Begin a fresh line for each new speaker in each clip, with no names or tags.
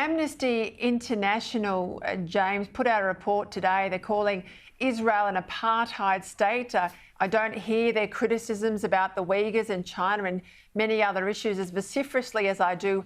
Amnesty International, James, put out a report today. They're calling Israel an apartheid state. I don't hear their criticisms about the Uyghurs in China and many other issues as vociferously as I do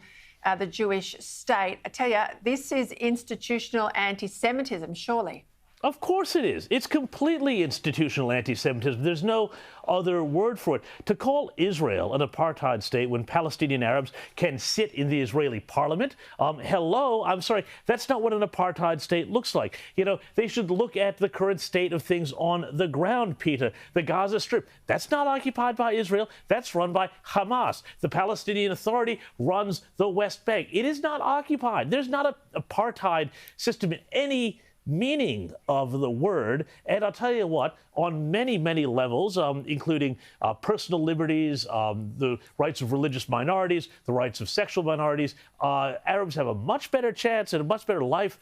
the Jewish state. I tell you, this is institutional anti-Semitism, surely.
Of course it is. It's completely institutional anti-Semitism. There's no other word for it. To call Israel an apartheid state when Palestinian Arabs can sit in the Israeli parliament, hello, I'm sorry, that's not what an apartheid state looks like. You know, they should look at the current state of things on the ground, Peter. The Gaza Strip, that's not occupied by Israel. That's run by Hamas. The Palestinian Authority runs the West Bank. It is not occupied. There's not an apartheid system in any meaning of the word. And I'll tell you what, on many, many levels, including personal liberties, the rights of religious minorities, the rights of sexual minorities, Arabs have a much better chance and a much better life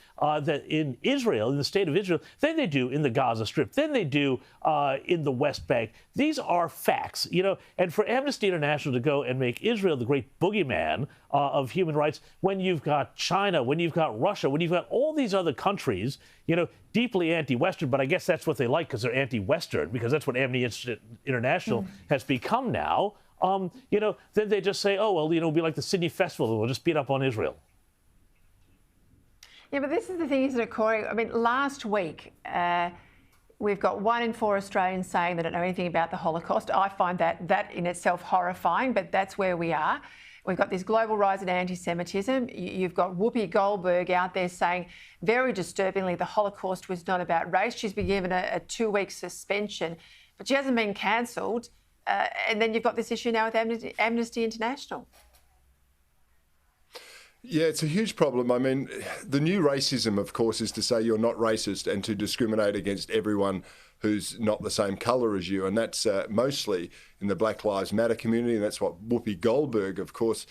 in Israel, in the state of Israel, than they do in the Gaza Strip, than they do in the West Bank. These are facts, you know, and for Amnesty International to go and make Israel the great boogeyman of human rights when you've got China, when you've got Russia, when you've got all these other countries, you know, deeply anti-Western, but I guess that's what they like because they're anti-Western, because that's what Amnesty International has become now. You know, then they just say, oh, well, you know, it'll be like the Sydney Festival, we'll just beat up on Israel.
Yeah, but this is the thing, isn't it, Cory? I mean, last week, we've got 1 in 4 Australians saying they don't know anything about the Holocaust. I find that in itself horrifying, but that's where we are. We've got this global rise in anti-Semitism. You've got Whoopi Goldberg out there saying, very disturbingly, the Holocaust was not about race. She's been given a 2-week suspension, but she hasn't been cancelled. And then you've got this issue now with Amnesty International.
Yeah, it's a huge problem. I mean, the new racism, of course, is to say you're not racist and to discriminate against everyone who's not the same colour as you. And that's mostly in the Black Lives Matter community. And that's what Whoopi Goldberg, of course,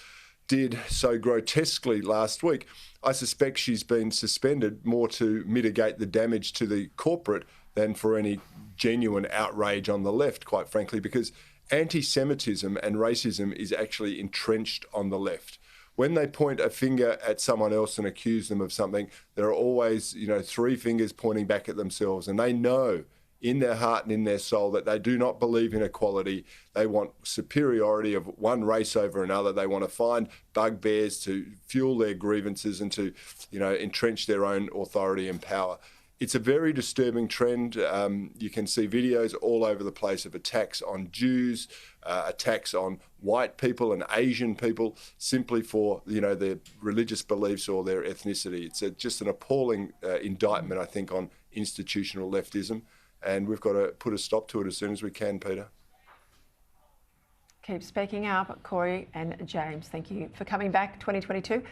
did so grotesquely last week. I suspect she's been suspended more to mitigate the damage to the corporate than for any genuine outrage on the left, quite frankly, because anti-Semitism and racism is actually entrenched on the left. When they point a finger at someone else and accuse them of something, there are always, you know, 3 fingers pointing back at themselves. And they know in their heart and in their soul that they do not believe in equality. They want superiority of one race over another. They want to find bugbears to fuel their grievances and to, you know, entrench their own authority and power. It's a very disturbing trend. You can see videos all over the place of attacks on Jews, attacks on white people and Asian people simply for, you know, their religious beliefs or their ethnicity. It's just an appalling indictment, I think, on institutional leftism, and we've got to put a stop to it as soon as we can, Peter.
Keep speaking up, Cory and James. Thank you for coming back, 2022.